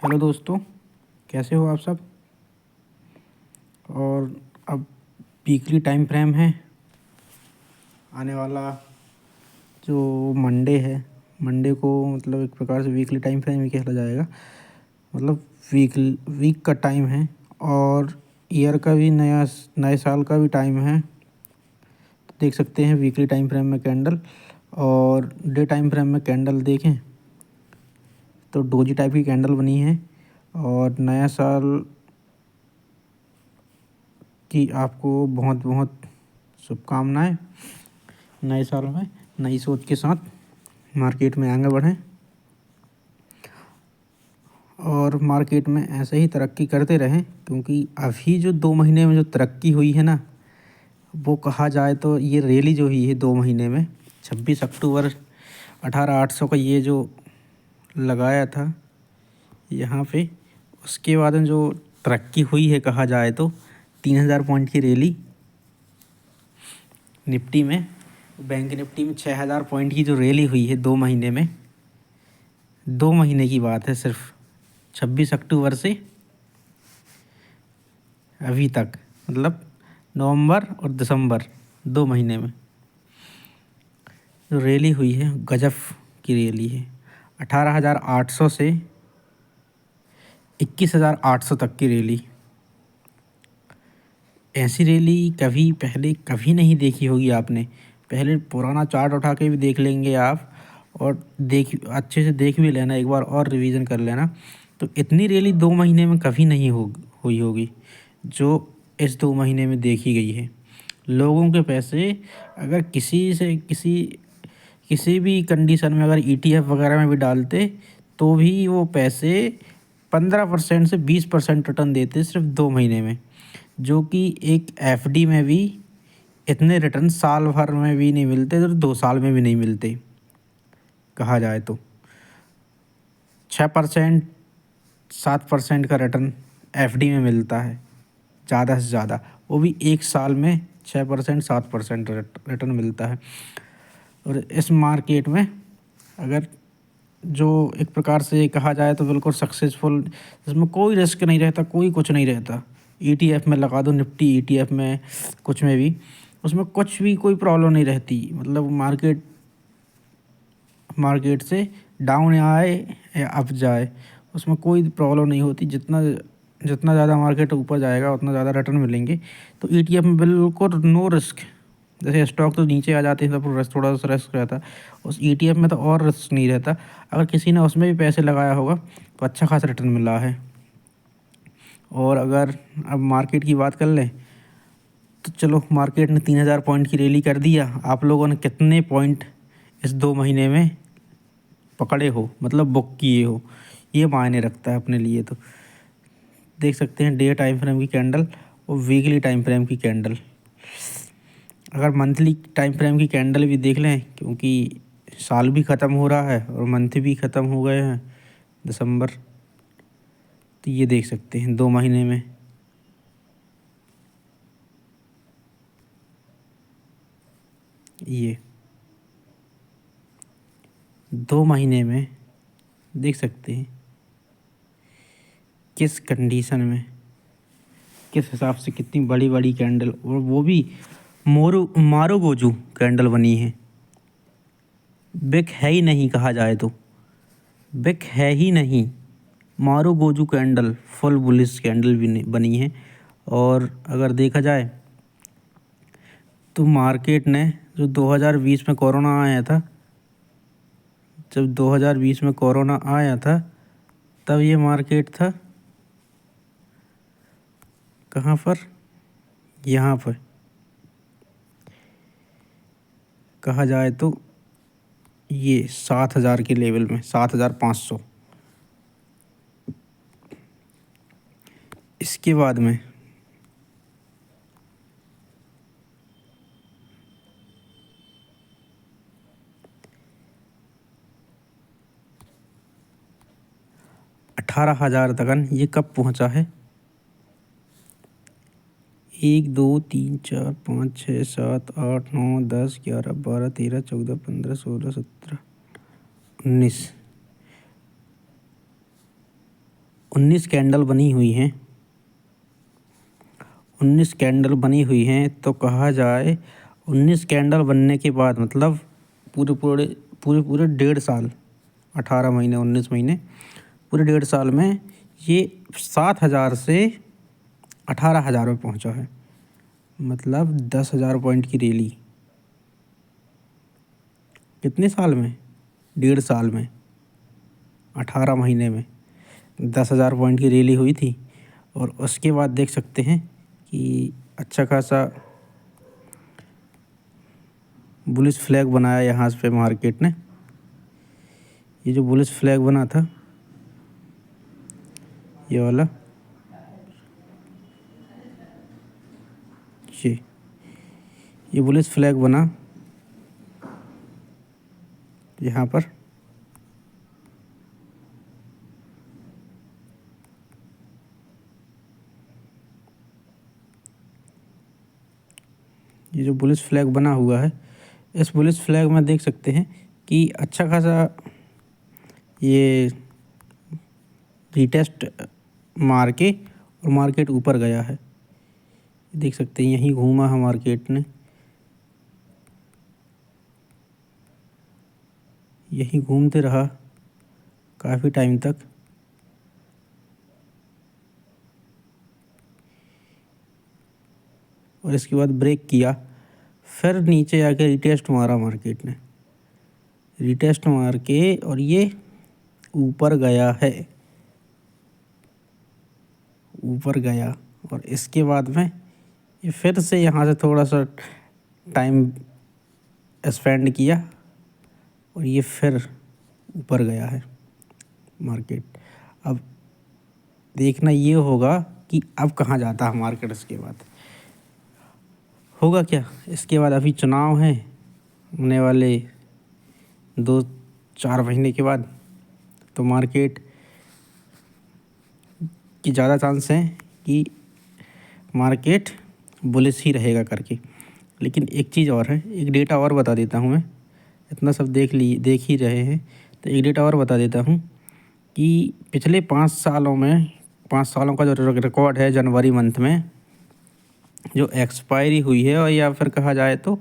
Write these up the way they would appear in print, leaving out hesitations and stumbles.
Hello दोस्तों, कैसे हो आप सब। और अब वीकली टाइम फ्रेम है आने वाला जो मंडे है। मंडे को मतलब एक प्रकार से वीकली टाइम फ्रेम ही कहला जाएगा। मतलब वीक का टाइम है और ईयर का भी नए साल का भी टाइम है। तो देख सकते हैं वीकली टाइम फ्रेम में कैंडल और डे टाइम फ्रेम में कैंडल देखें तो डोजी टाइप की कैंडल बनी है। और नया साल की आपको बहुत बहुत शुभकामनाएं। नए साल में नई सोच के साथ मार्केट में आगे बढ़ें और मार्केट में ऐसे ही तरक्की करते रहें, क्योंकि अभी जो 2 महीने में जो तरक्की हुई है ना, वो कहा जाए तो ये रैली जो हुई है 2 महीने में 26 अक्टूबर 18,800 का ये जो लगाया था यहाँ पे, उसके बाद में जो तरक्की हुई है कहा जाए तो 3,000 पॉइंट की रैली निफ्टी में, बैंक निफ्टी में 6,000 पॉइंट की जो रैली हुई है 2 महीने में। 2 महीने की बात है सिर्फ, 26 अक्टूबर से अभी तक, मतलब नवंबर और दिसंबर 2 महीने में जो रैली हुई है गजब की रैली है। 18,800 से 21,800 तक की रैली। ऐसी रैली कभी पहले कभी नहीं देखी होगी आपने। पहले पुराना चार्ट उठा के भी देख लेंगे आप और अच्छे से देख भी लेना, एक बार और रिवीजन कर लेना। तो इतनी रैली 2 महीने में कभी नहीं हुई होगी जो इस 2 महीने में देखी गई है। लोगों के पैसे अगर किसी भी कंडीशन में अगर ईटीएफ वगैरह में भी डालते तो भी वो पैसे 15% से 20% रिटर्न देते सिर्फ 2 महीने में, जो कि एक एफडी में भी इतने रिटर्न साल भर में भी नहीं मिलते और 2 साल में भी नहीं मिलते। कहा जाए तो 6% 7% का रिटर्न एफडी में मिलता है ज़्यादा से ज़्यादा, वो भी एक साल में 6% 7% रिटर्न मिलता है। और इस मार्केट में अगर जो एक प्रकार से कहा जाए तो बिल्कुल सक्सेसफुल, इसमें कोई रिस्क नहीं रहता, कोई कुछ नहीं रहता। ईटीएफ में लगा दो, निफ्टी ईटीएफ में कुछ में भी, उसमें कुछ भी कोई प्रॉब्लम नहीं रहती। मतलब मार्केट से डाउन आए या अप जाए, उसमें कोई प्रॉब्लम नहीं होती। जितना जितना ज़्यादा मार्केट ऊपर जाएगा उतना ज़्यादा रिटर्न मिलेंगे। तो ईटीएफ में बिल्कुल नो रिस्क। जैसे स्टॉक तो नीचे आ जाते हैं तो थोड़ा सा रिस्क रहता है, उस ईटीएफ में तो और रिस्क नहीं रहता। अगर किसी ने उसमें भी पैसे लगाया होगा तो अच्छा खासा रिटर्न मिला है। और अगर अब मार्केट की बात कर लें तो चलो, मार्केट ने 3,000 पॉइंट की रैली कर दिया। आप लोगों ने कितने पॉइंट इस 2 महीने में पकड़े हो, मतलब बुक किए हो, ये मायने रखता है अपने लिए। तो देख सकते हैं डे टाइम फ्रेम की कैंडल और वीकली टाइम फ्रेम की कैंडल। अगर मंथली टाइम फ्रेम की कैंडल भी देख लें, क्योंकि साल भी ख़त्म हो रहा है और मंथ भी ख़त्म हो गए हैं दिसंबर, तो ये देख सकते हैं 2 महीने में ये 2 महीने में देख सकते हैं किस कंडीशन में, किस हिसाब से कितनी बड़ी बड़ी कैंडल, और वो भी मारू गोजू कैंडल बनी है। बिग है ही नहीं, कहा जाए तो बिग है ही नहीं। मारू गोजू कैंडल, फुल बुलिश कैंडल भी बनी है। और अगर देखा जाए तो मार्केट ने जो 2020 में कोरोना आया था, जब 2020 में कोरोना आया था तब ये मार्केट था कहाँ पर, यहाँ पर कहा जाए तो ये 7,000 के लेवल में, 7,500। इसके बाद में अठारह हजार तक ये कब पहुंचा है। 1 2 3 4 5 6 7 8 9 10 11 12 13 14 15 16 17 19 19 कैंडल बनी हुई हैं, 19 कैंडल बनी हुई हैं, तो कहा जाए 19 कैंडल बनने के बाद मतलब पूरे 1.5 साल, 18 महीने 19 महीने, पूरे 1.5 साल में ये 7,000 से 18,000 में पहुंचा है। मतलब 10,000 पॉइंट की रैली कितने साल में? 1.5 साल में, 18 महीने में 10,000 पॉइंट की रैली हुई थी। और उसके बाद देख सकते हैं कि अच्छा खासा बुलिश फ्लैग बनाया यहाँ पे मार्केट ने। ये जो बुलिश फ्लैग बना था ये वाला, ये बुलिश फ्लैग बना यहाँ पर। ये जो बुलिश फ्लैग बना हुआ है, इस बुलिश फ्लैग में देख सकते हैं कि अच्छा खासा ये रीटेस्ट मार के और मार्केट ऊपर गया है। देख सकते हैं यहीं घूमा है मार्केट ने, यहीं घूमते रहा काफ़ी टाइम तक। और इसके बाद ब्रेक किया, फिर नीचे आके रिटेस्ट मारा मार्केट ने, रिटेस्ट मार के और ये ऊपर गया है, ऊपर गया। और इसके बाद में ये फिर से यहाँ से थोड़ा सा टाइम स्पेंड किया और ये फिर ऊपर गया है मार्केट। अब देखना ये होगा कि अब कहाँ जाता है मार्केट। इसके बाद होगा क्या? इसके बाद अभी चुनाव हैं होने वाले 2-4 महीने के बाद, तो मार्केट की ज़्यादा चांस है कि मार्केट बुलिश ही रहेगा करके। लेकिन एक चीज़ और है, एक डेटा और बता देता हूँ मैं। इतना सब देख ही रहे हैं तो एक डेटा और बता देता हूँ कि पिछले 5 सालों में, 5 सालों का जो रिकॉर्ड है जनवरी मंथ में जो एक्सपायरी हुई है, और या फिर कहा जाए तो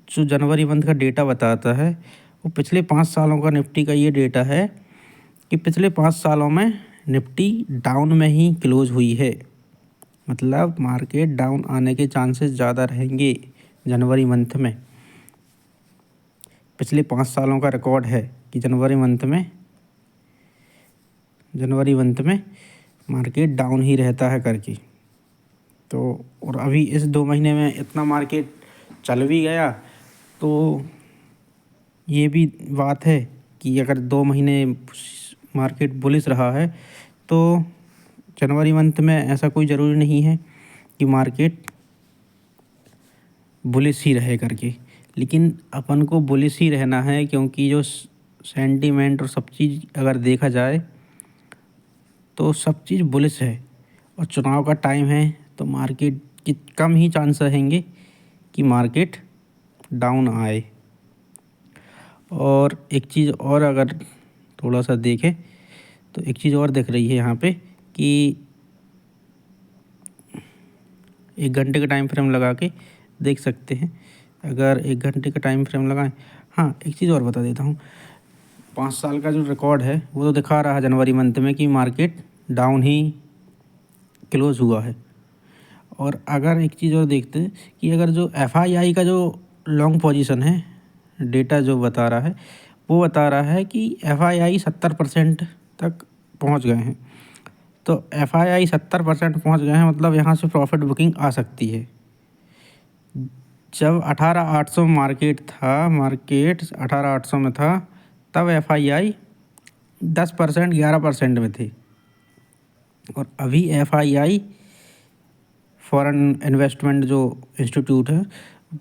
जो जनवरी मंथ का डेटा बताता है वो पिछले 5 सालों का निफ्टी का ये डेटा है कि पिछले 5 सालों में निफ्टी डाउन में ही क्लोज हुई है। मतलब मार्केट डाउन आने के चांसेस ज़्यादा रहेंगे जनवरी मंथ में। पिछले 5 सालों का रिकॉर्ड है कि जनवरी मंथ में मार्केट डाउन ही रहता है करके। तो और अभी इस 2 महीने में इतना मार्केट चल भी गया, तो ये भी बात है कि अगर 2 महीने मार्केट बुलिश रहा है तो जनवरी मंथ में ऐसा कोई ज़रूरी नहीं है कि मार्केट बुलिश ही रहे करके। लेकिन अपन को बुलिश ही रहना है, क्योंकि जो सेंटीमेंट और सब चीज़ अगर देखा जाए तो सब चीज़ बुलिश है। और चुनाव का टाइम है तो मार्केट की कम ही चांस रहेंगे कि मार्केट डाउन आए। और एक चीज़ और अगर थोड़ा सा देखें तो एक चीज़ और दिख रही है यहाँ पे कि 1 घंटे का टाइम फ्रेम लगा के देख सकते हैं। अगर 1 घंटे का टाइम फ्रेम लगाएं, हाँ एक चीज़ और बता देता हूँ, 5 साल का जो रिकॉर्ड है वो तो दिखा रहा है जनवरी मंथ में कि मार्केट डाउन ही क्लोज हुआ है। और अगर एक चीज़ और देखते हैं कि अगर जो FII का जो लॉन्ग पोजीशन है, डेटा जो बता रहा है वो बता रहा है कि FII 70% तक पहुंच गए हैं। तो FII 70% पहुंच गए हैं, मतलब यहाँ से प्रॉफिट बुकिंग आ सकती है। जब 18,800 मार्केट 18,800 में था, तब FII 10% 11% में थे। और अभी FII फॉरेन इन्वेस्टमेंट जो इंस्टीट्यूट है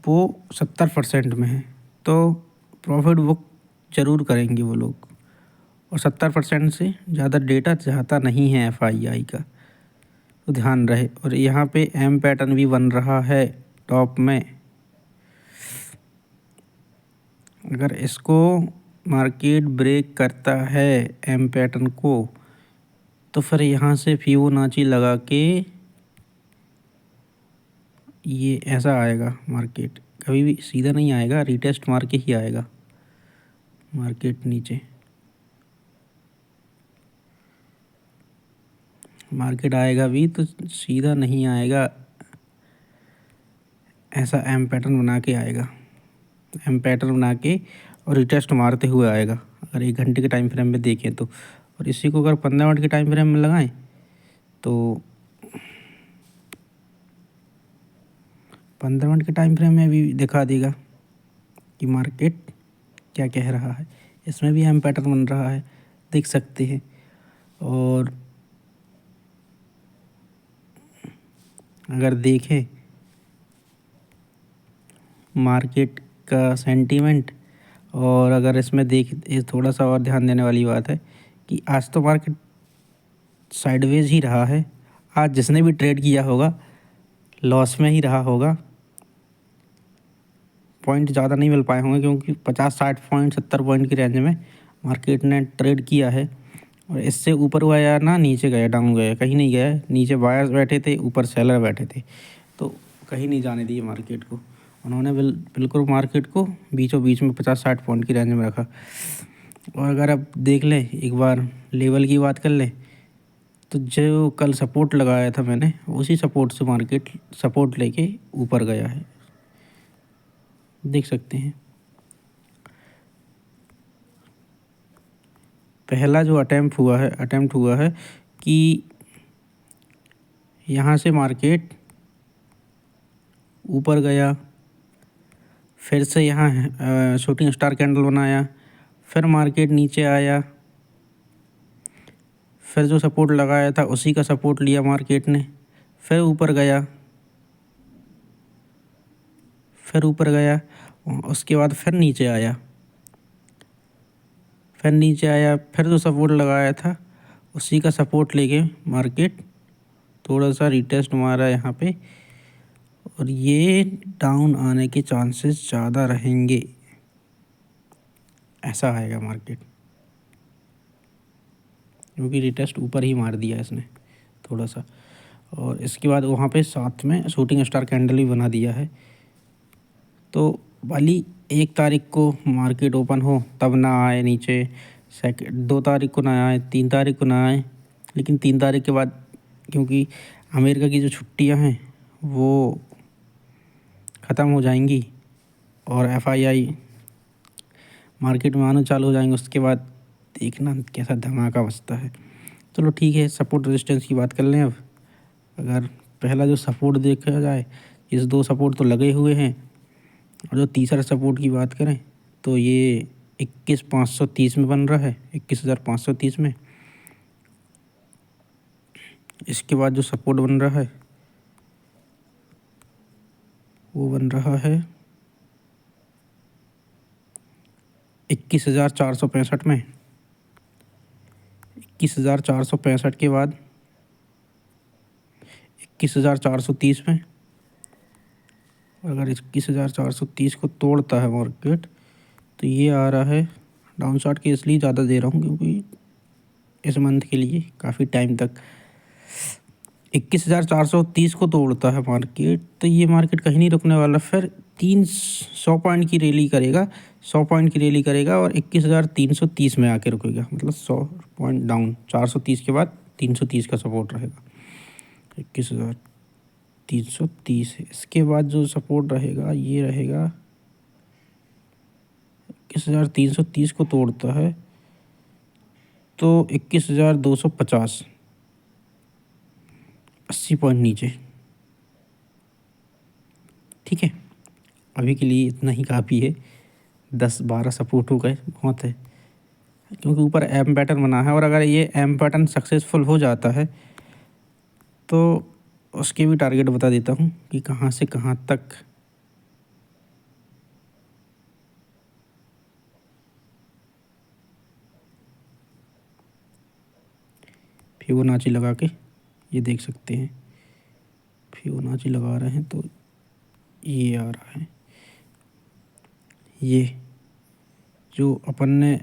वो 70% में है। तो प्रॉफिट बुक ज़रूर करेंगे वो लोग। और 70% से ज़्यादा डेटा चाहता नहीं है FII का, तो ध्यान रहे। और यहाँ पे M पैटर्न भी बन रहा है टॉप में। अगर इसको मार्केट ब्रेक करता है M पैटर्न को, तो फिर यहाँ से फिबोनाची लगा के ये ऐसा आएगा मार्केट, कभी भी सीधा नहीं आएगा, रिटेस्ट मार के ही आएगा मार्केट नीचे। मार्केट आएगा भी तो सीधा नहीं आएगा, ऐसा एम पैटर्न बना के आएगा, एम पैटर्न बना के और रिटेस्ट मारते हुए आएगा अगर 1 घंटे के टाइम फ्रेम में देखें तो। और इसी को अगर 15 मिनट के टाइम फ्रेम में लगाएं तो 15 मिनट के टाइम फ्रेम में भी दिखा देगा कि मार्केट क्या कह रहा है। इसमें भी एम पैटर्न बन रहा है, देख सकते हैं। और अगर देखें मार्केट का सेंटीमेंट, और अगर इसमें ये थोड़ा सा और ध्यान देने वाली बात है कि आज तो मार्केट साइडवेज ही रहा है। आज जिसने भी ट्रेड किया होगा लॉस में ही रहा होगा, पॉइंट ज़्यादा नहीं मिल पाए होंगे क्योंकि 50-60 पॉइंट 70 पॉइंट की रेंज में मार्केट ने ट्रेड किया है। और इससे ऊपर गया ना नीचे गया, डाउन गया, कहीं नहीं गया। नीचे बायर्स बैठे थे, ऊपर सेलर बैठे थे, तो कहीं नहीं जाने दिए मार्केट को। उन्होंने बिल्कुल मार्केट को बीचों बीच में 50-60 पॉइंट की रेंज में रखा। और अगर आप देख लें, एक बार लेवल की बात कर लें, तो जो कल सपोर्ट लगाया था मैंने, उसी सपोर्ट से मार्केट सपोर्ट लेके ऊपर गया है, देख सकते हैं। पहला जो अटेम्प्ट हुआ है कि यहाँ से मार्केट ऊपर गया, फिर से यहाँ शूटिंग स्टार कैंडल बनाया, फिर मार्केट नीचे आया, फिर जो सपोर्ट लगाया था उसी का सपोर्ट लिया मार्केट ने, फिर ऊपर गया, उसके बाद फिर नीचे आया, फिर जो सपोर्ट लगाया था उसी का सपोर्ट लेके मार्केट थोड़ा सा रिटेस्ट मारा यहाँ पे, और ये डाउन आने के चांसेस ज़्यादा रहेंगे, ऐसा आएगा मार्केट, क्योंकि रिटेस्ट ऊपर ही मार दिया इसने थोड़ा सा। और इसके बाद वहाँ पे साथ में शूटिंग स्टार कैंडल भी बना दिया है। तो वाली 1 तारीख को मार्केट ओपन हो तब ना आए नीचे, 2 तारीख को ना आए, 3 तारीख को ना आए, लेकिन 3 तारीख के बाद क्योंकि अमेरिका की जो छुट्टियां हैं वो ख़त्म हो जाएंगी और FII मार्केट में आना चालू हो जाएंगे, उसके बाद देखना कैसा धमाका बचता है। चलो ठीक है, सपोर्ट रेजिस्टेंस की बात कर लें अब। अगर पहला जो सपोर्ट देखा जाए, इस 2 सपोर्ट तो लगे हुए हैं, और जो तीसरा सपोर्ट की बात करें तो ये 21,530 में बन रहा है, 21,530 में। इसके बाद जो सपोर्ट बन रहा है वो बन रहा है 21,465 में, 21,465 के बाद 21,430 में। अगर 21,430 को तोड़ता है मार्केट तो ये आ रहा है डाउन शॉट के, इसलिए ज़्यादा दे रहा हूँ क्योंकि इस मंथ के लिए काफ़ी टाइम तक 21,430 को तोड़ता है मार्केट तो ये मार्केट कहीं नहीं रुकने वाला। फिर 300 पॉइंट की रैली करेगा, 100 पॉइंट की रैली करेगा और 21,330 में आके रुकेगा, मतलब 100 पॉइंट डाउन। 430 के बाद 330 का सपोर्ट रहेगा, 21,330। इसके बाद जो सपोर्ट रहेगा ये रहेगा 21,330 को तोड़ता है तो 21,250, 80 पॉइंट नीचे। ठीक है, अभी के लिए इतना ही काफ़ी है, 10-12 सपोर्ट हो गए, बहुत है, क्योंकि ऊपर एम पैटर्न बना है। और अगर ये एम पैटर्न सक्सेसफुल हो जाता है तो उसके भी टारगेट बता देता हूँ कि कहाँ से कहाँ तक। फिबोनाची लगा के ये देख सकते हैं, फिबोनाची लगा रहे हैं तो ये आ रहा है, ये जो अपन ने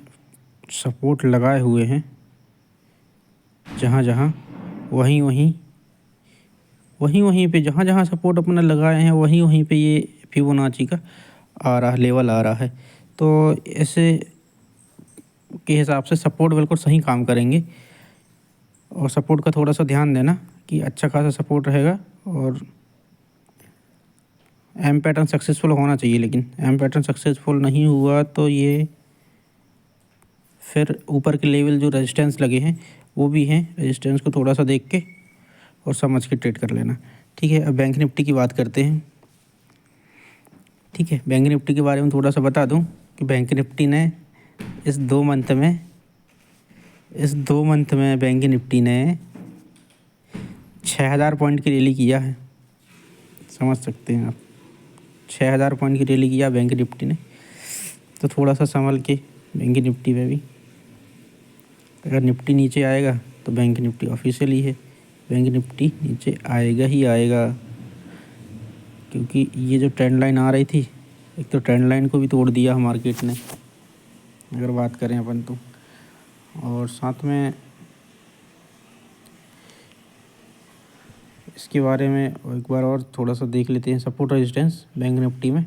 सपोर्ट लगाए हुए हैं जहाँ जहाँ वहीं वहीं वहीं वहीं पे जहाँ जहाँ सपोर्ट अपना लगाए हैं वहीं वहीं पे ये फिबोनाची का आ रहा है, लेवल आ रहा है। तो ऐसे के हिसाब से सपोर्ट बिल्कुल सही काम करेंगे। और सपोर्ट का थोड़ा सा ध्यान देना कि अच्छा खासा सपोर्ट रहेगा। और एम पैटर्न सक्सेसफुल होना चाहिए, लेकिन एम पैटर्न सक्सेसफुल नहीं हुआ तो ये फिर ऊपर के लेवल जो रेजिस्टेंस लगे हैं वो भी हैं, रेजिस्टेंस को थोड़ा सा देख के और समझ के ट्रेड कर लेना। ठीक है, अब बैंक निफ्टी की बात करते हैं। ठीक है, बैंक निफ्टी के बारे में थोड़ा सा बता दूं कि बैंक निफ्टी ने इस दो मंथ में बैंक निफ्टी ने 6000 पॉइंट की रैली किया है। समझ सकते हैं आप, 6000 पॉइंट की रैली किया बैंक निफ्टी ने। तो थोड़ा सा संभल के बैंक निफ्टी में भी, अगर निफ्टी नीचे आएगा तो बैंक निफ्टी ऑफिशियल ही है, बैंक निफ्टी नीचे आएगा ही आएगा। क्योंकि ये जो ट्रेंड लाइन आ रही थी, एक तो ट्रेंड लाइन को भी तोड़ दिया मार्केट ने अगर बात करें अपन तो। और साथ में इसके बारे में एक बार और थोड़ा सा देख लेते हैं सपोर्ट रेजिस्टेंस बैंक निफ्टी में।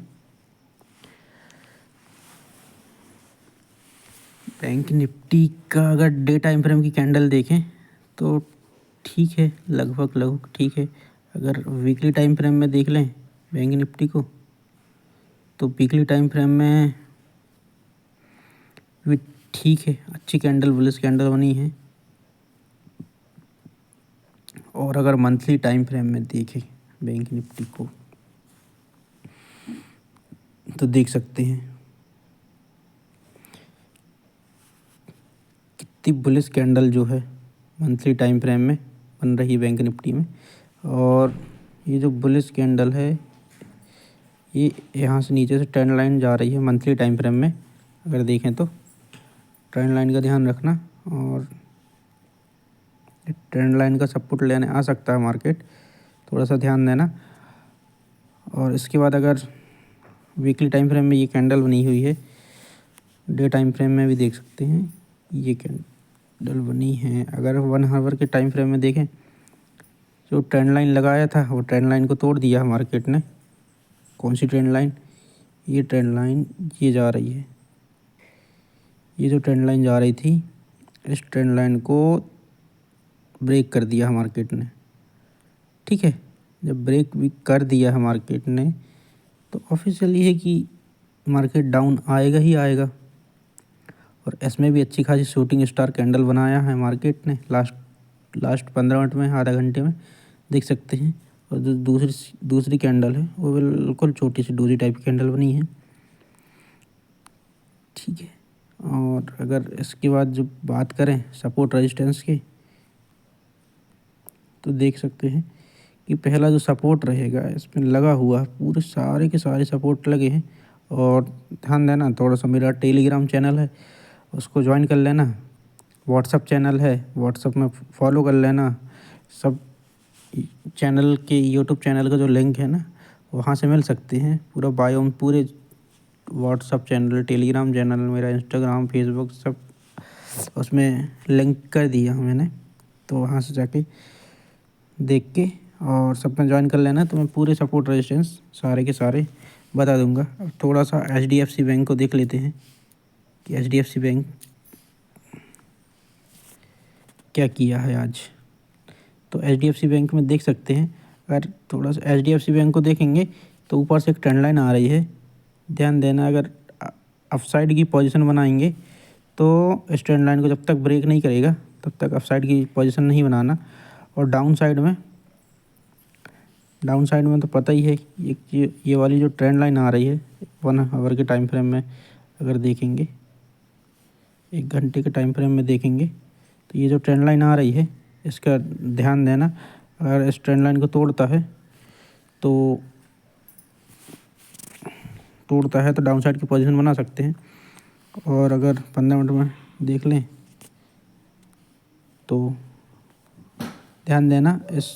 बैंक निफ्टी का अगर डे टाइम फ्रेम की कैंडल देखें तो ठीक है, लगभग ठीक है। अगर वीकली टाइम फ्रेम में देख लें बैंक निफ्टी को तो वीकली टाइम फ्रेम में भी ठीक है, अच्छी कैंडल, बुलिश कैंडल बनी है। और अगर मंथली टाइम फ्रेम में देखें बैंक निफ्टी को तो देख सकते हैं कितनी बुलिश कैंडल जो है मंथली टाइम फ्रेम में बन रही है बैंक निफ्टी में। और ये जो बुलिश कैंडल है ये यहाँ से नीचे से ट्रेंड लाइन जा रही है मंथली टाइम फ्रेम में। अगर देखें तो ट्रेंड लाइन का ध्यान रखना, और ट्रेंड लाइन का सपोर्ट लेने आ सकता है मार्केट, थोड़ा सा ध्यान देना। और इसके बाद अगर वीकली टाइम फ्रेम में ये कैंडल बनी हुई है, डे टाइम फ्रेम में भी देख सकते हैं ये कैंडल बनी है। अगर 1 आवर के टाइम फ्रेम में देखें, जो ट्रेंड लाइन लगाया था वो ट्रेंड लाइन को तोड़ दिया मार्केट ने। कौन सी ट्रेंड लाइन? ये ट्रेंड लाइन ये जा रही है, ये जो ट्रेंड लाइन जा रही थी इस ट्रेंड लाइन को ब्रेक कर दिया मार्केट ने। ठीक है, जब ब्रेक भी कर दिया है मार्केट ने तो ऑफिशियल ये है कि मार्केट डाउन आएगा ही आएगा। और इसमें भी अच्छी खासी शूटिंग स्टार कैंडल बनाया है मार्केट ने लास्ट 15 मिनट में, आधा घंटे में देख सकते हैं। और जो दूसरी कैंडल है वो बिल्कुल छोटी सी डोजी टाइप की कैंडल बनी है। ठीक है, और अगर इसके बाद जो बात करें सपोर्ट रेजिस्टेंस की तो देख सकते हैं कि पहला जो सपोर्ट रहेगा इसमें लगा हुआ पूरे सारे के सारे सपोर्ट लगे हैं। और ध्यान देना, थोड़ा सा मेरा टेलीग्राम चैनल है उसको ज्वाइन कर लेना, व्हाट्सअप चैनल है व्हाट्सअप में फॉलो कर लेना। सब चैनल के यूट्यूब चैनल का जो लिंक है ना वहाँ से मिल सकते हैं, पूरा बायो में पूरे व्हाट्सअप चैनल, टेलीग्राम चैनल, मेरा इंस्टाग्राम, फेसबुक सब उसमें लिंक कर दिया मैंने। तो वहाँ से जाके देख के और सब में ज्वाइन कर लेना, तो मैं पूरे सपोर्ट रेजिस्टेंस सारे के सारे बता दूंगा। अब थोड़ा सा HDFC बैंक को देख लेते हैं कि HDFC बैंक क्या किया है आज। तो HDFC बैंक में देख सकते हैं, अगर थोड़ा सा HDFC बैंक को देखेंगे तो ऊपर से एक ट्रेंड लाइन आ रही है। ध्यान देना, अगर अपसाइड की पोजीशन बनाएंगे तो इस ट्रेंड लाइन को जब तक ब्रेक नहीं करेगा तब तक अपसाइड की पोजीशन नहीं बनाना। और डाउन साइड में तो पता ही है ये वाली जो ट्रेंड लाइन आ रही है 1 आवर के टाइम फ्रेम में, अगर देखेंगे 1 घंटे के टाइम फ्रेम में देखेंगे तो ये जो ट्रेंड लाइन आ रही है इसका ध्यान देना। अगर इस ट्रेंड लाइन को तोड़ता है तो डाउन साइड की पोजीशन बना सकते हैं। और अगर 15 मिनट में देख लें तो ध्यान देना, इस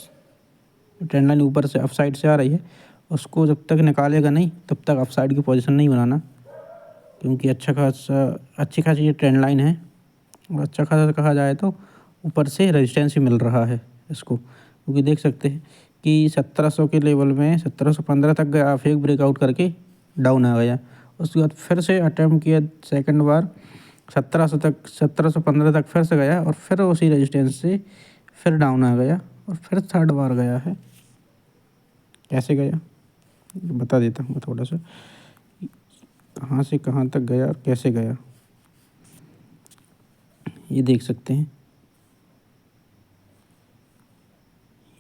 ट्रेंड लाइन ऊपर से अपसाइड से आ रही है, उसको जब तक निकालेगा नहीं तब तक अपसाइड की पोजीशन नहीं बनाना। क्योंकि अच्छी खासी ये ट्रेंड लाइन है और अच्छा खासा कहा जाए तो ऊपर से रेजिस्टेंस भी मिल रहा है इसको, क्योंकि देख सकते हैं कि 1700 के लेवल में 1715 तक गया, फेक ब्रेकआउट करके डाउन आ गया। उसके बाद फिर से अटैम्प्ट किया सेकंड बार 1700 तक, 1715 तक फिर से गया और फिर उसी रेजिस्टेंस से फिर डाउन आ गया और फिर थर्ड बार गया है। कैसे गया बता देता हूँ थोड़ा सा, कहाँ से कहाँ तक गया और कैसे गया, ये देख सकते हैं।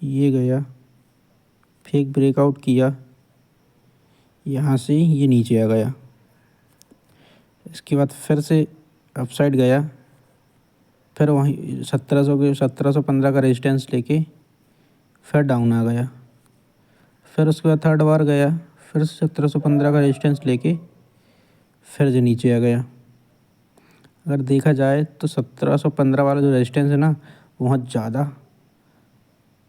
ये गया, फेक ब्रेकआउट किया, यहाँ से ये नीचे आ गया, इसके बाद फिर से अपसाइड गया, फिर वहीं 1715 का रेजिस्टेंस लेके फिर डाउन आ गया, फिर उसके बाद थर्ड बार गया, फिर 1715 का रेजिस्टेंस लेके फिर से नीचे आ गया। अगर देखा जाए तो 1715 वाला जो रेजिस्टेंस है ना, बहुत ज़्यादा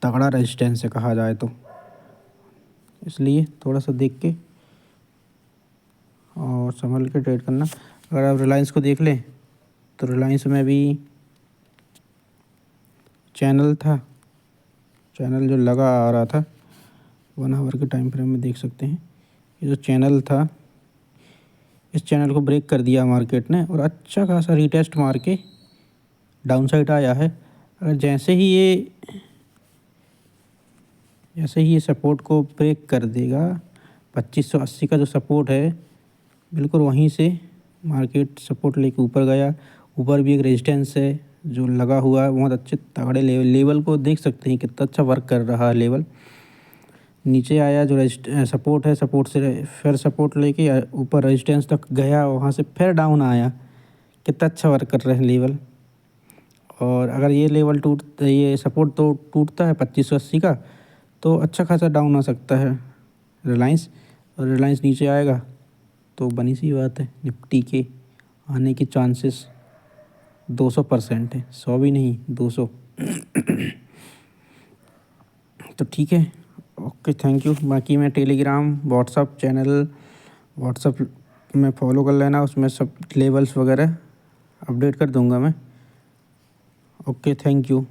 तगड़ा रेजिस्टेंस है कहा जाए तो, इसलिए थोड़ा सा देख के और संभल के ट्रेड करना। अगर आप रिलायंस को देख लें तो रिलायंस में भी चैनल था, चैनल जो लगा आ रहा था 1 आवर के टाइम फ्रेम में, देख सकते हैं ये जो चैनल था, इस चैनल को ब्रेक कर दिया मार्केट ने और अच्छा खासा रीटेस्ट मार के डाउन साइड आया है। अगर जैसे ही ये सपोर्ट को ब्रेक कर देगा, 2580 का जो सपोर्ट है, बिल्कुल वहीं से मार्केट सपोर्ट लेके ऊपर गया। ऊपर भी एक रेजिस्टेंस है जो लगा हुआ है, बहुत अच्छे तगड़े लेवल को देख सकते हैं कितना अच्छा वर्क कर रहा है लेवल। नीचे आया जो सपोर्ट है, सपोर्ट से फिर सपोर्ट लेके ऊपर रेजिस्टेंस तक गया, वहाँ से फिर डाउन आया, कितना अच्छा वर्क कर रहे हैं लेवल। और अगर ये सपोर्ट तो टूटता है 2580 का, तो अच्छा खासा डाउन आ सकता है रिलायंस, और रिलायंस नीचे आएगा तो बनी सी बात है, निफ्टी के आने के चांसेस 200% है, 100 भी नहीं 200। तो ठीक है, ओके, थैंक यू। बाकी मैं टेलीग्राम व्हाट्सअप चैनल व्हाट्सअप में फॉलो कर लेना, उसमें सब लेवल्स वगैरह अपडेट कर दूंगा मैं। Okay, thank you.